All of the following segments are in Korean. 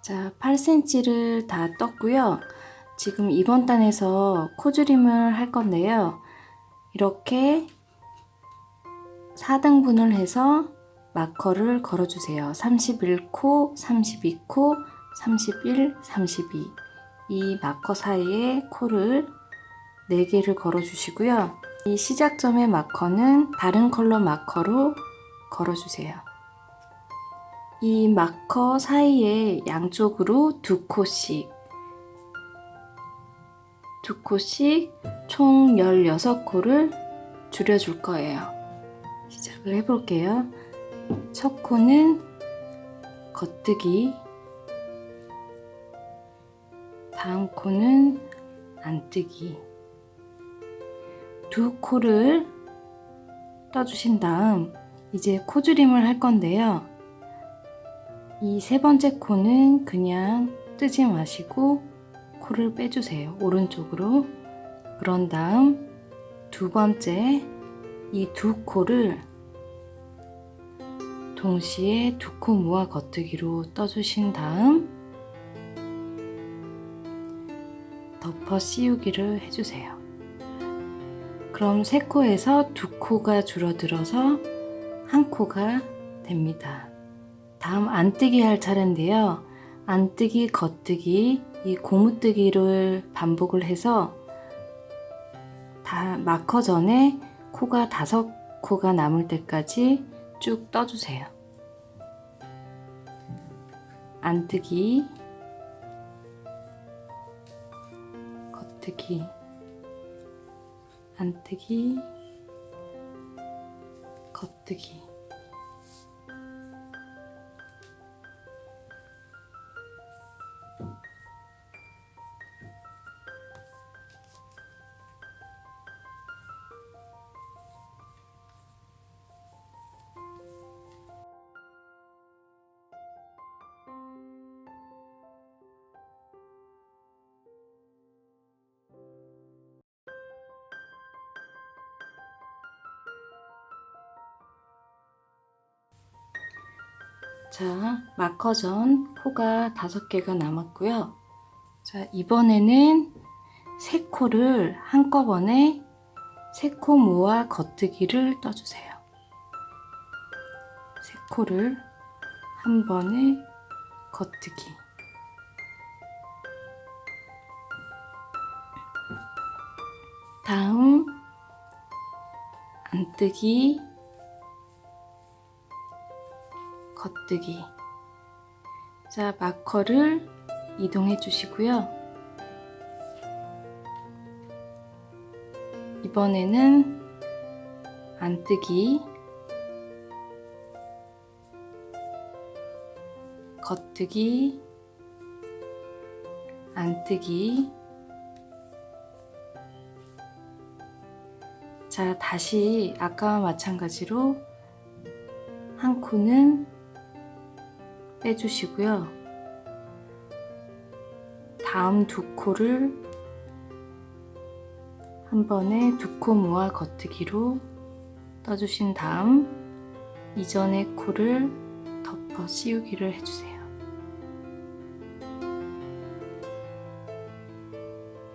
자, 8cm를 다 떴고요. 지금 이번 단에서 코줄임을 할 건데요. 이렇게 4등분을 해서 마커를 걸어주세요. 31코, 32코, 31, 32. 이 마커 사이에 코를 4개를 걸어주시고요. 이 시작점의 마커는 다른 컬러 마커로 걸어주세요. 이 마커 사이에 양쪽으로 2코씩 총 16코를 줄여줄 거예요. 시작을 해볼게요. 첫 코는 겉뜨기, 다음 코는 안뜨기. 2코를 떠주신 다음 이제 코줄임을 할 건데요. 이 3번째 코는 그냥 뜨지 마시고 코를 빼주세요. 오른쪽으로. 그런 다음 2번째 이 2코를 동시에 2코 모아 겉뜨기로 떠주신 다음 덮어 씌우기를 해주세요. 그럼 3코에서 2코가 줄어들어서 1코가 됩니다. 다음 안뜨기 할 차례인데요. 안뜨기, 겉뜨기, 이 고무뜨기를 반복을 해서 다 마커 전에 코가 5코가 남을 때까지 쭉 떠주세요. 안뜨기, 겉뜨기, 안뜨기, 겉뜨기. 자, 마커 전 코가 5개가 남았고요. 자, 이번에는 3코를 한꺼번에 3코 모아 겉뜨기를 떠주세요. 3코를 한 번에 겉뜨기. 다음 안뜨기, 겉뜨기. 자, 마커를 이동해 주시고요. 이번에는 안뜨기, 겉뜨기, 안뜨기. 자, 다시 아까와 마찬가지로 한 코는 빼주시고요. 다음 2코를 한 번에 2코 모아 겉뜨기로 떠주신 다음 이전의 코를 덮어 씌우기를 해주세요.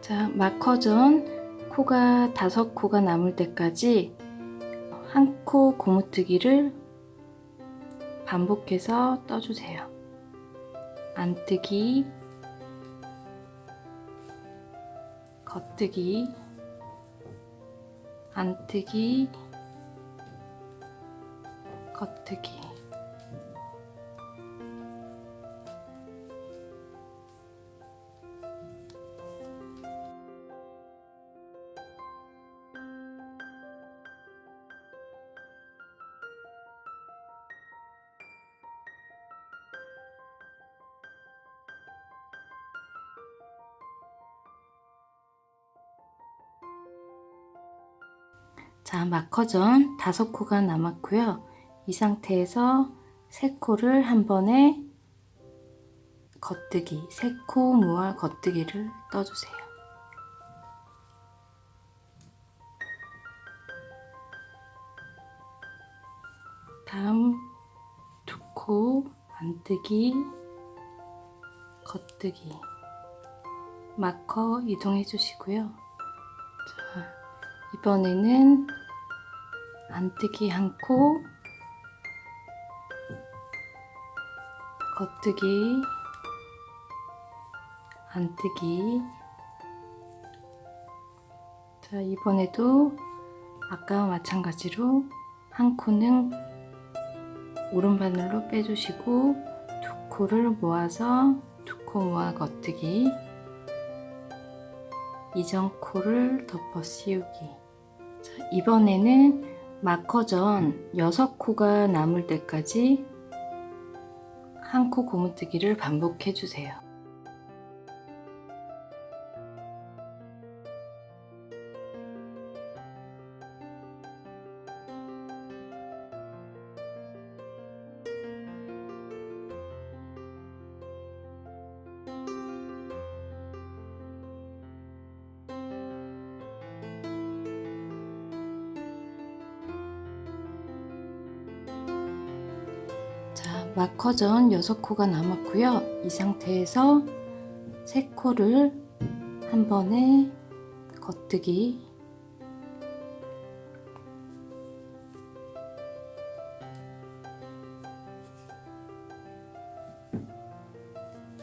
자, 마커 전 코가 5코가 남을 때까지 한 코 고무뜨기를 반복해서 떠주세요. 안뜨기, 겉뜨기, 안뜨기, 겉뜨기. 자, 마커 전 5코가 남았고요. 이 상태에서 3코를 한 번에 겉뜨기, 3코 모아 겉뜨기를 떠주세요. 다음 2코 안뜨기, 겉뜨기. 마커 이동해 주시고요. 자, 이번에는 안뜨기 한 코, 겉뜨기, 안뜨기. 자, 이번에도 아까와 마찬가지로 한 코는 오른바늘로 빼주시고 두 코를 모아서 두 코 모아 겉뜨기, 이전 코를 덮어 씌우기. 자, 이번에는 마커 전 6코가 남을 때까지 한 코 고무뜨기를 반복해 주세요. 자, 마커 전 6코가 남았고요. 이 상태에서 3코를 한 번에 겉뜨기,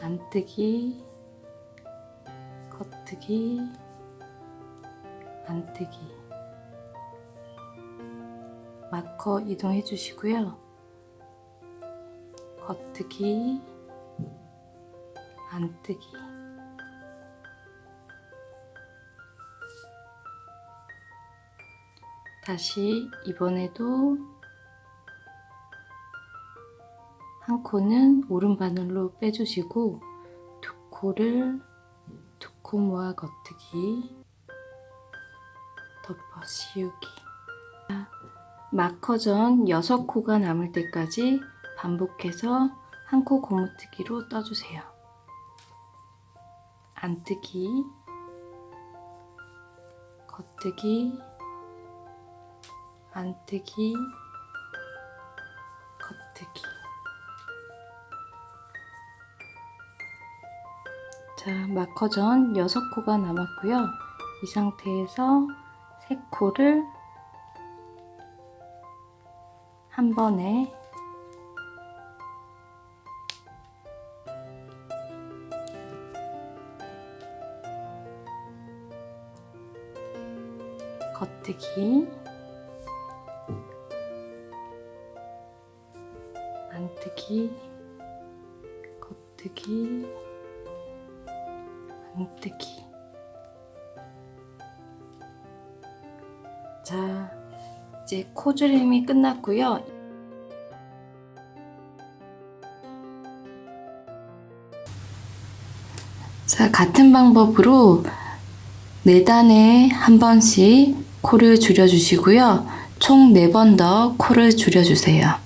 안뜨기, 겉뜨기, 안뜨기. 마커 이동해 주시고요. 겉뜨기, 안뜨기. 다시 이번에도 한 코는 오른바늘로 빼주시고 두 코를 두 코 모아 겉뜨기, 덮어 씌우기. 마커 전 6코가 남을 때까지 반복해서 한 코 고무뜨기로 떠주세요. 안뜨기, 겉뜨기, 안뜨기, 겉뜨기. 자, 마커 전 6코가 남았고요. 이 상태에서 3코를 한 번에 겉뜨기, 안뜨기, 겉뜨기, 안뜨기. 자, 이제 코줄임이 끝났고요. 자, 같은 방법으로 4단에 한 번씩 코를 줄여주시고요. 총 4번 더 코를 줄여주세요.